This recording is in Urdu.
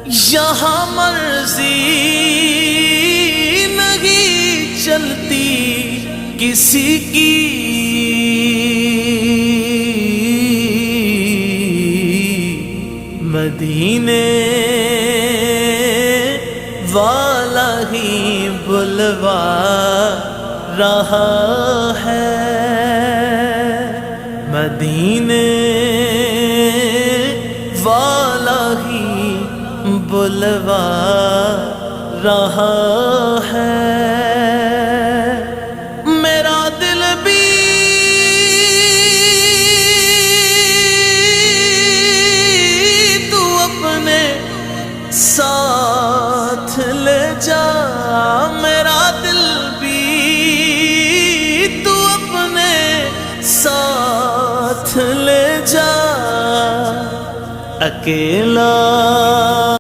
یہاں مرضی نہیں چلتی کسی کی، مدینے والا ہی بلوا رہا ہے، مدینے والا ہی بلوا رہا ہے۔ میرا دل بھی تو اپنے ساتھ لے جا، میرا دل بھی تو اپنے ساتھ لے جا، اکیلا